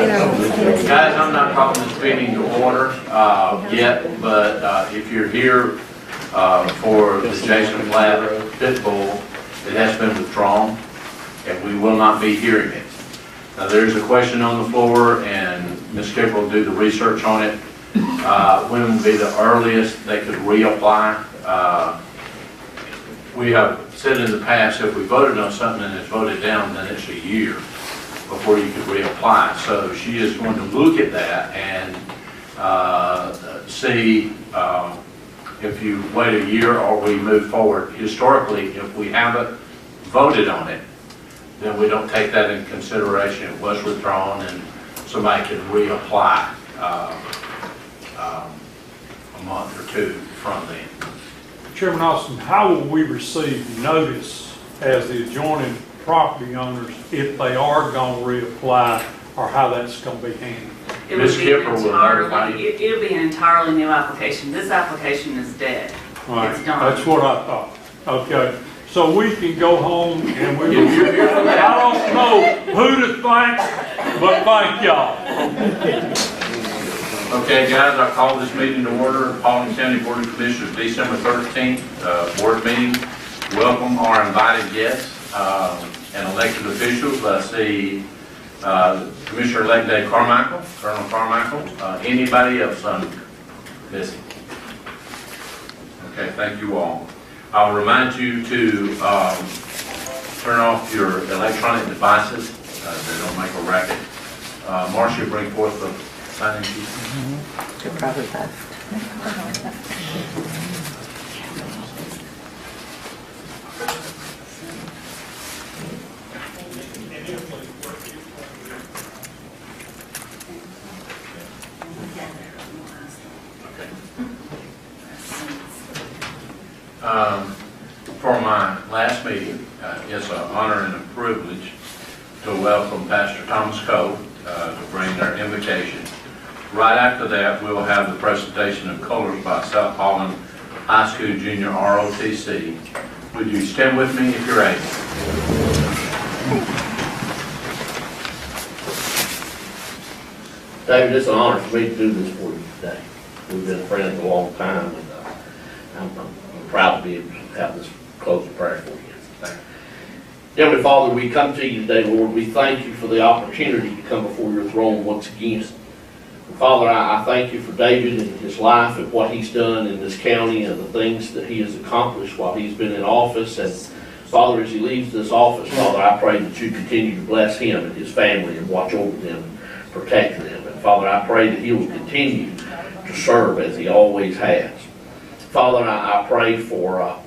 Guys, I'm not calling this meeting to order yet, but if you're here for the Jason Platt pit bull, it has been withdrawn, and we will not be hearing it. Now, there's a question on the floor, and Ms. Kipper will do the research on it. When would be the earliest they could reapply? We have said in the past, if we voted on something and it's voted down, then it's a year before you could reapply. So she is going to look at that and see if you wait a year or we move forward. Historically, if we haven't voted on it, then we don't take that in consideration. It was withdrawn and somebody can reapply a month or two from then. Chairman Austin, how will we receive notice as the adjoining property owners if they are going to reapply, or how that's going to be handled? Ms. Kipper will notify you. It'll be an entirely new application. This application is dead. Right. It's done. That's what I thought. Okay. So we can go home and we will, I don't know who to thank, but thank y'all. Okay, guys, I call this meeting to order. Paulding County Board of Commissioners, December 13th, board meeting. Welcome our invited guests and elected officials. I see Commissioner-elect Dave Carmichael, Colonel Carmichael. Anybody else missing? Okay, thank you all. I'll remind you to turn off your electronic devices. They don't make a racket. Marcia, bring forth the signing sheet. You're probably left. For my last meeting, it's an honor and a privilege to welcome Pastor Thomas Cole to bring their invitation. Right after that, we'll have the presentation of colors by South Paulding High School Junior ROTC. Would you stand with me if you're able? David, it's an honor for me to do this for you today. We've been friends a long time, and I'm proud to be able to have this closing prayer for you. Thank you. Heavenly Father, we come to you today, Lord. We thank you for the opportunity to come before your throne once again. Father, I thank you for David and his life and what he's done in this county and the things that he has accomplished while he's been in office. And Father, as he leaves this office, Father, I pray that you continue to bless him and his family and watch over them and protect them. And Father, I pray that he will continue to serve as he always has. Father, I pray for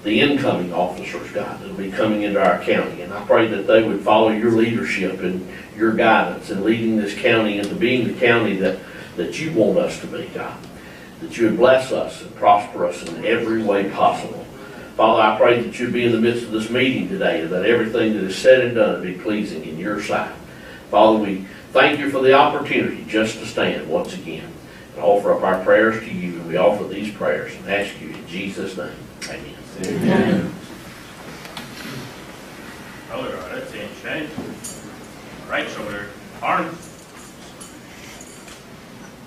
the incoming officers, God, that will be coming into our county. And I pray that they would follow your leadership and your guidance in leading this county into being the county that you want us to be, God. That you would bless us and prosper us in every way possible. Father, I pray that you'd be in the midst of this meeting today and that everything that is said and done be pleasing in your sight. Father, we thank you for the opportunity just to stand once again and offer up our prayers to you. And we offer these prayers and ask you in Jesus' name. Amen. Amen. Oh, that's in shame. Right shoulder, arm.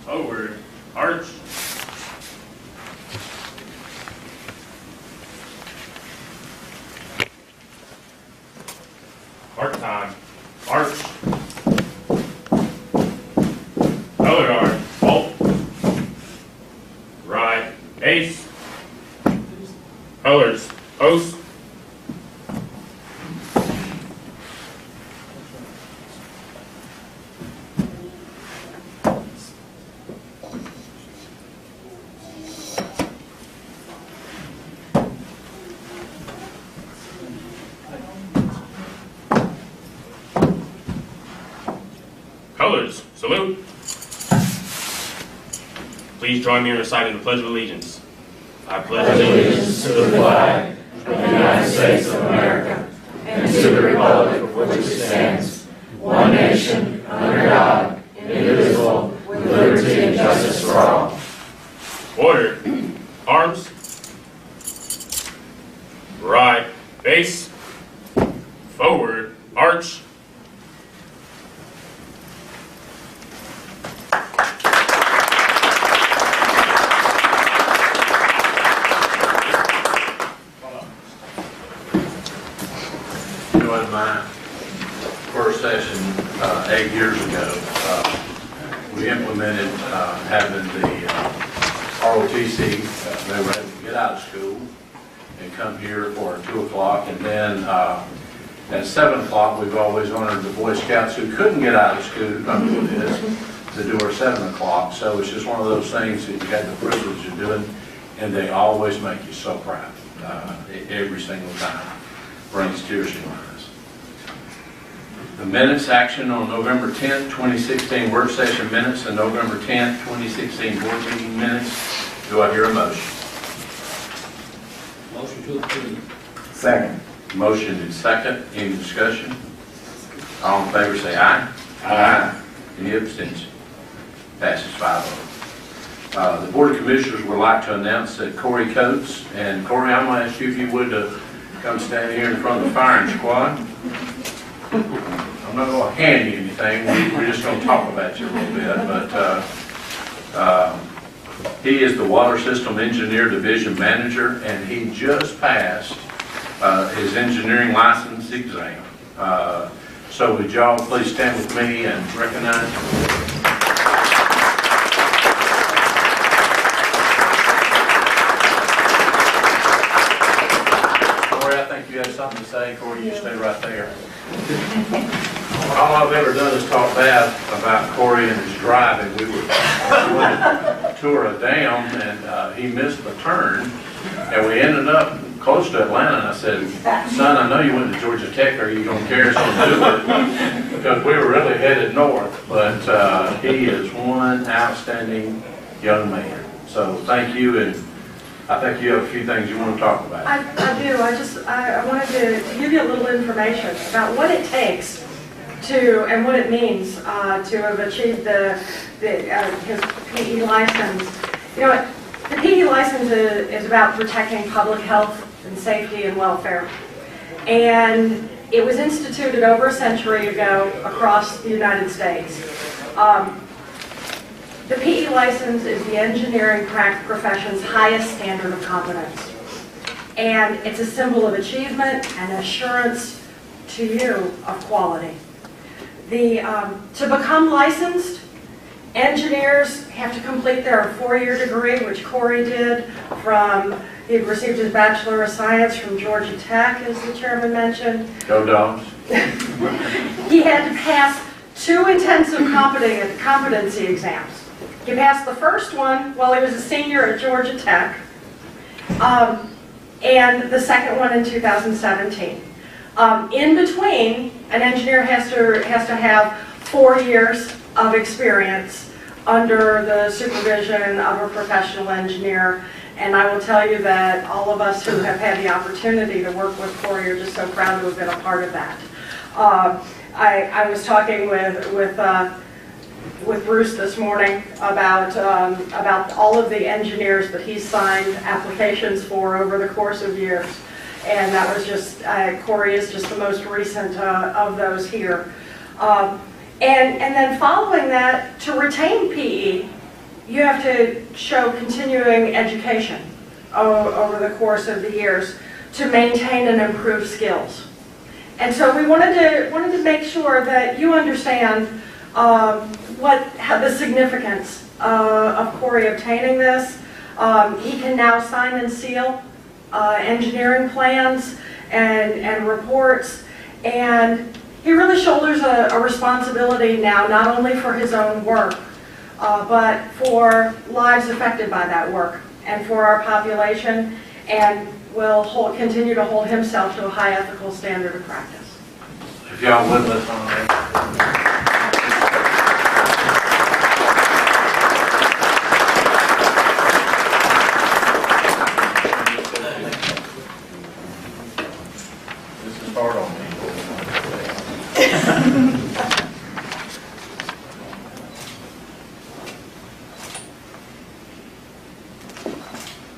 Forward, arch. Part time, arch. Other arm, bolt. Right, ace. Colors, post. Colors, salute. Please join me in reciting the Pledge of Allegiance. I pledge allegiance to the flag of the United States of America and to the republic for which it stands, one nation, under God, indivisible, with liberty and justice for all. Order. Arms. Right. Base. Forward. Arch. 8 years ago, we implemented having the ROTC. They were able to get out of school and come here for 2 o'clock. And then at 7 o'clock, we've always honored the Boy Scouts who couldn't get out of school, to do our 7 o'clock. So it's just one of those things that you had the privilege of doing, and they always make you so proud. Every single time. Brings tears to your eyes. The minutes action on November 10th, 2016 work session minutes and November 10th, 2016 board meeting minutes. Do I hear a motion? Motion to approve. Second. Motion and second. Any discussion? All in favor say aye. Aye. Any abstention? Passes 5-0. The Board of Commissioners would like to announce that Corey Coates, and Corey, I'm going to ask you if you would come stand here in front of the firing squad. I'm not going to hand you anything, we're just going to talk about you a little bit, but he is the Water System Engineer Division Manager, and he just passed his engineering license exam. So would y'all please stand with me and recognize him? You have something to say, Corey, you stay right there. All I've ever done is talk bad about Corey and his driving. We were to tour a dam, and he missed the turn, and we ended up close to Atlanta. And I said, son, I know you went to Georgia Tech. Are you going to carry us on to it? Because we were really headed north. But he is one outstanding young man. So thank you, and I think you have a few things you want to talk about. I do. I wanted to give you a little information about what it takes to, and what it means to have achieved his PE license. You know, the PE license is about protecting public health and safety and welfare. And it was instituted over a century ago across the United States. The PE license is the engineering profession's highest standard of competence. And it's a symbol of achievement and assurance to you of quality. To become licensed, engineers have to complete their 4-year degree, which Corey did he received his Bachelor of Science from Georgia Tech, as the chairman mentioned. Go Dogs. He had to pass 2 intensive competency exams. He passed the first one while he was a senior at Georgia Tech, and the second one in 2017. In between, an engineer has to have 4 years of experience under the supervision of a professional engineer. And I will tell you that all of us who have had the opportunity to work with Corey are just so proud to have been a part of that. I was talking with Bruce this morning about all of the engineers that he's signed applications for over the course of years. And that was just, Corey is just the most recent of those here. And then following that, to retain PE, you have to show continuing education over the course of the years to maintain and improve skills. And so we wanted to make sure that you understand the significance of Corey obtaining this. He can now sign and seal engineering plans and reports, and he really shoulders a responsibility now, not only for his own work, but for lives affected by that work and for our population, and will continue to hold himself to a high ethical standard of practice. If y'all would, let's on that. This is hard on me.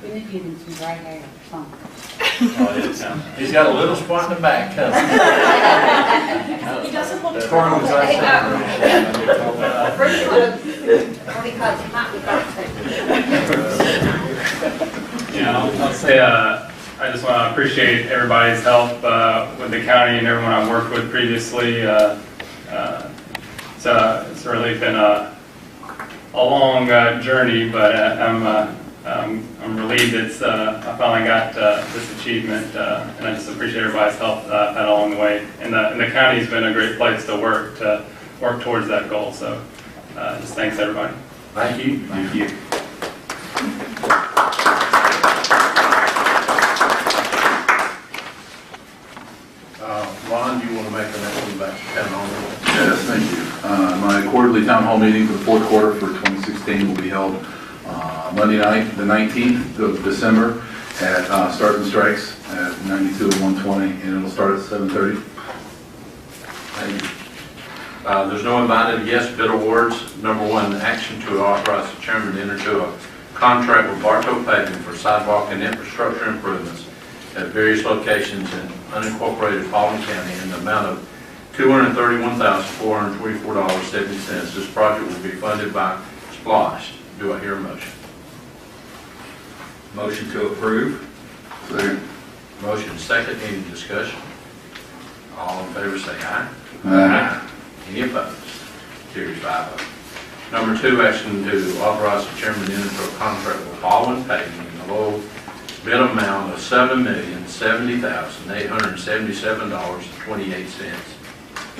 We need to give him some gray hair or something. He's got a little spot in the back. He doesn't look Corey was right there. I'll say I just want to appreciate everybody's help with the county and everyone I've worked with previously. it's really been a long journey, but I'm relieved I finally got this achievement, and I just appreciate everybody's help I've had along the way. And the county's been a great place to work towards that goal. So just thanks everybody. Thank you. Thank you. Ron, do you want to make an announcement about your town hall meeting? Yes, thank you. My quarterly town hall meeting for the fourth quarter for 2016 will be held Monday night, the 19th of December at Start and Strikes at 92 and 120, and it'll start at 7:30. Thank you. There's no invited guest bid awards. Number one, action to authorize the chairman to enter into a contract with Bartow Paving for sidewalk and infrastructure improvements at various locations in unincorporated Paulding County in the amount of $231,424.70. This project will be funded by SPLOST. Do I hear a motion? Motion to approve. Second. Motion second. Any discussion? All in favor say aye. Aye. Any opposed? Carries 5-0. Number two, action to authorize the chairman to enter into a contract with Baldwin Paving in the low bid amount of $7,070,877.28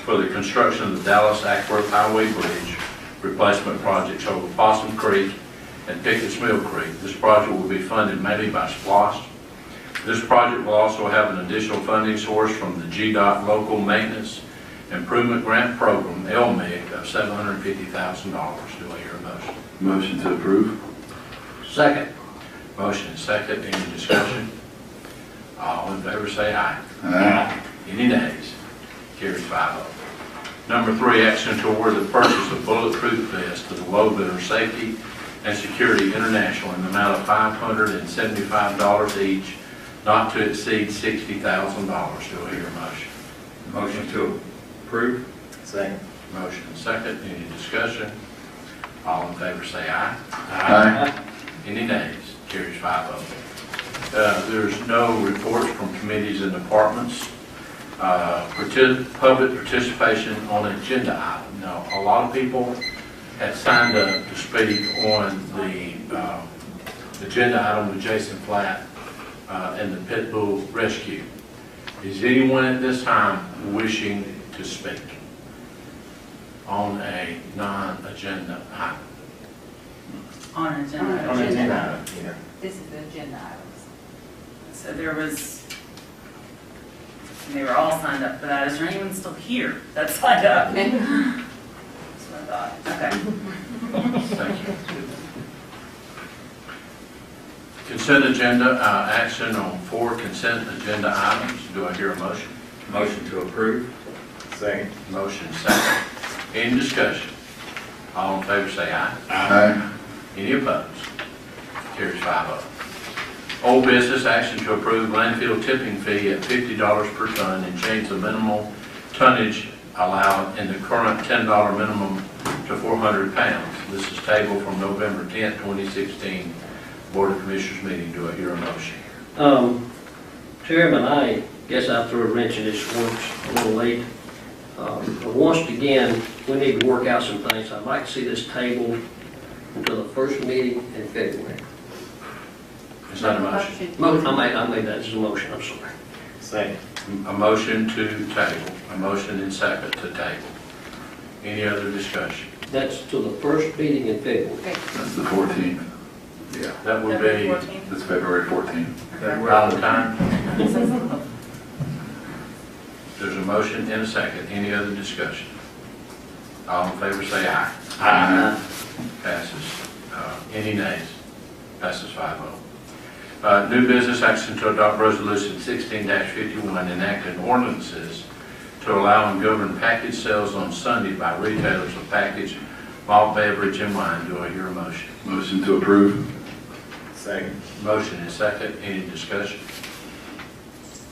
for the construction of the Dallas Ackworth Highway Bridge replacement projects over Possum Creek and Pickett's Mill Creek. This project will be funded mainly by SPLOST. This project will also have an additional funding source from the GDOT Local Maintenance Improvement Grant Program, LMIG, of $750,000. Do I hear a motion? Motion to approve. Second. Motion is second. Any discussion? All in favor say aye. Aye. Any nays? Carries 5-0. Number three, action to award the purchase of bulletproof vests to the low bidder Safety and Security International in the amount of $575 each, not to exceed $60,000. Do I hear a motion? Motion to approve. Second. Motion second. Any discussion? All in favor say aye. Aye. Any nays? Carries 5-0. There's no reports from committees and departments. Public participation on agenda item. Now, a lot of people had signed up to speak on the agenda item with Jason Flatt and the pit bull rescue. Is anyone at this time wishing to speak on a non-agenda item? On an agenda. On agenda. Yeah. This is the agenda items. So they were all signed up for that. Is there anyone still here that signed up? That's what I thought. Okay. Thank you. Consent agenda, action on 4 consent agenda items. Do I hear a motion? Motion to approve. Second. Motion second. Any discussion? All in favor say aye. Aye. Any opposed? Carries 5-0. Old business, action to approve landfill tipping fee at $50 per ton and change the minimal tonnage allowed in the current $10 minimum to 400 pounds. This is tabled from November 10th, 2016 Board of Commissioners meeting. Do I hear a motion? Chairman, I guess I threw a wrench in this once, a little late. But once again, we need to work out some things. I'd like to see this table until the first meeting in February. Is that a motion? I made that as a motion, I'm sorry. Second. A motion to table. A motion and second to table. Any other discussion? That's till the first meeting in February. That's the 14th. Yeah, That would be that's February 14th. Valentine. There's a motion and a second. Any other discussion? All in favor say aye. Aye. Passes. Any nays? Passes 5-0. New business, action to adopt resolution 16-51 enacting ordinances to allow and govern package sales on Sunday by retailers of packaged malt beverage and wine. Do I hear a motion? Motion to approve. Second. Motion is second. Any discussion?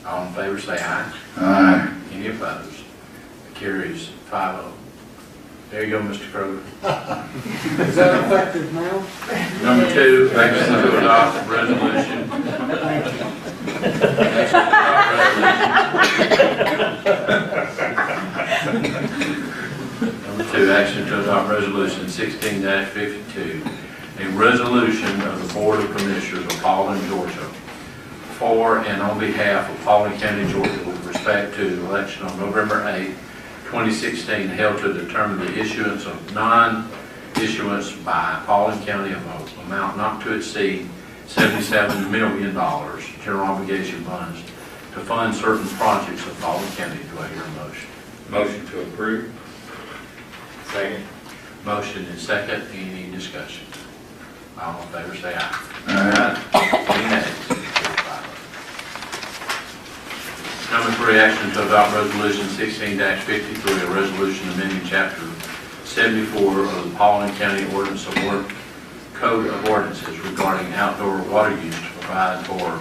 All in favor say aye. Aye. Any opposed? Carries 5-0. There you go, Mr. Kroger. Is that effective now? Number 2, action to adopt resolution. Number 2, 2, action to adopt resolution 16-52, a resolution of the Board of Commissioners of Paulding, Georgia, for and on behalf of Paulding County, Georgia, with respect to the election on November 8, 2016, held to determine the issuance of non-issuance by Paulding County of an amount not to exceed $77 million general obligation funds to fund certain projects of Paulding County. Do I hear a motion? Motion to approve. Second. Motion and second. Any discussion? All in favor say aye. Aye. Any nays? Number 3, action to adopt resolution 16-53, a resolution amending chapter 74 of the Paulding County Ordinance Code of Ordinances regarding outdoor water use to provide for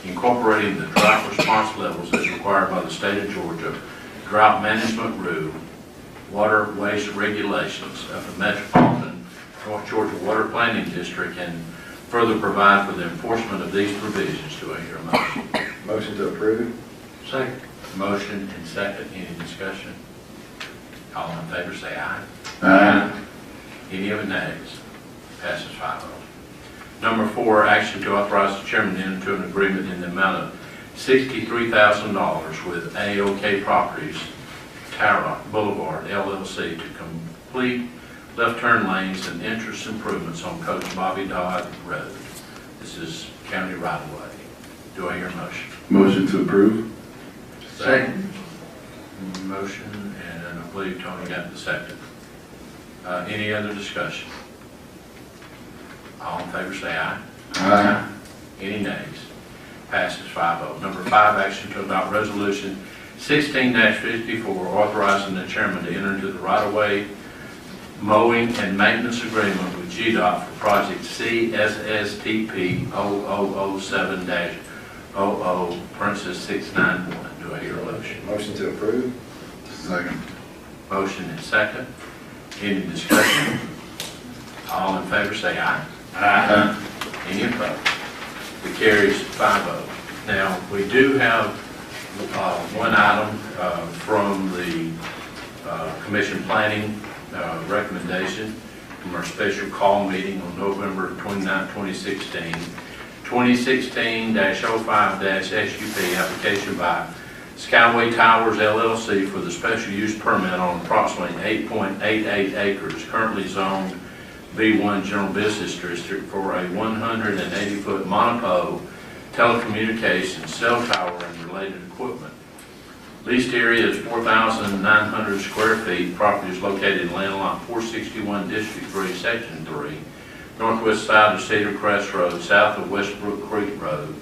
incorporating the drought response levels as required by the state of Georgia, drought management rule, water waste regulations of the Metropolitan North Georgia Water Planning District, and further provide for the enforcement of these provisions. Do I hear a motion? Motion to approve. Second. Motion and second. Any discussion? All in favor say aye. Aye. Any of the nays? Passes 5-0. Number 4, action to authorize the chairman to enter into an agreement in the amount of $63,000 with AOK Properties, Tara Boulevard, LLC, to complete left turn lanes and entrance improvements on Coach Bobby Dodd Road. This is county right of way. Do I hear a motion? Motion to approve. Second. Motion, and I believe Tony got the second. Any other discussion? All in favor say aye. Aye. Any nays? Passes 5-0. Number 5, action to adopt resolution 16-54, authorizing the chairman to enter into the right-of-way mowing and maintenance agreement with GDOT for project CSSTP 0007-00, parentheses 691. Do I hear a motion? Motion to approve. Second. Motion and second. Any discussion? All in favor say aye. Aye. Any opposed? It carries 5-0. Now, we do have one item from the commission planning recommendation from our special call meeting on November 29, 2016. 2016-05-SUP application by Skyway Towers LLC for the special use permit on approximately 8.88 acres currently zoned B1 General Business District for a 180-foot monopole telecommunications cell tower and related equipment. Leased area is 4,900 square feet. Property is located in land lot 461, District 3, Section 3, northwest side of Cedar Crest Road, south of Westbrook Creek Road,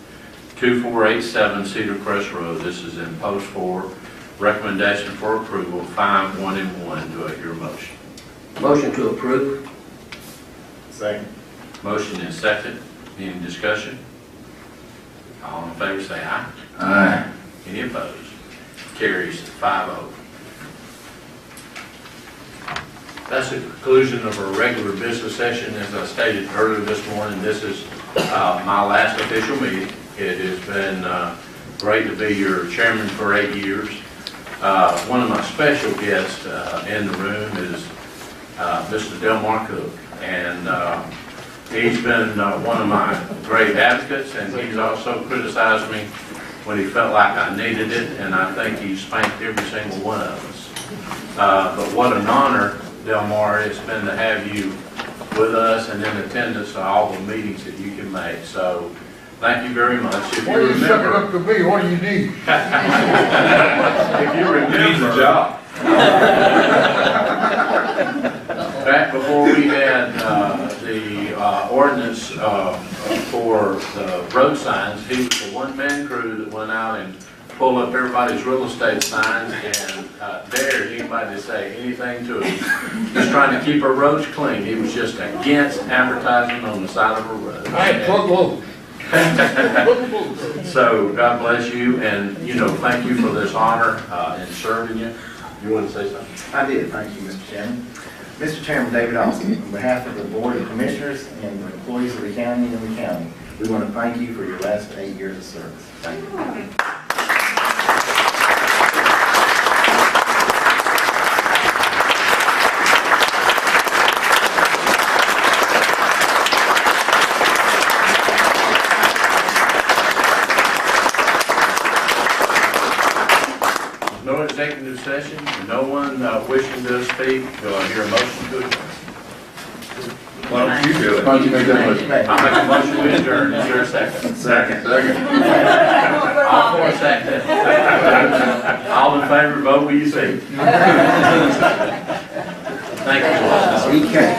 2487 Cedar Crest Road. This is in Post 4. Recommendation for approval, 5, 1, and 1. Do I hear a motion? Motion to approve. Second. Motion is second. Any discussion? All in favor say aye. Aye. Any opposed? Carries 5-0. That's the conclusion of our regular business session. As I stated earlier this morning, this is my last official meeting. It has been great to be your chairman for 8 years. One of my special guests in the room is Mr. Delmar Cook, and he's been one of my great advocates, and he's also criticized me when he felt like I needed it, and I think he's spanked every single one of us. But what an honor, Delmar, it's been to have you with us and in attendance to all the meetings that you can make. So thank you very much. If Why are you sucking up to me? What do you need? If you remember, the job. back before we had the ordinance for the road signs, he was the one-man crew that went out and pulled up everybody's real estate signs and dared anybody to say anything to him. Just trying to keep our roads clean. He was just against advertising on the side of a road. Hey, truck load. So God bless you, and thank you for this honor in serving you. You want to say something? I did, thank you, Mr. Chairman. Mr. Chairman, David Austin, on behalf of the Board of Commissioners and the employees of the county and the county, we want to thank you for your last 8 years of service. Thank you. executive session, no one wishing to speak, do I hear a motion to adjourn? Why don't you do it? Why don't you make that motion? I'll make a motion to adjourn, is there a second? Second. All for a second. All in favor, vote will you say? Thank you. We can't.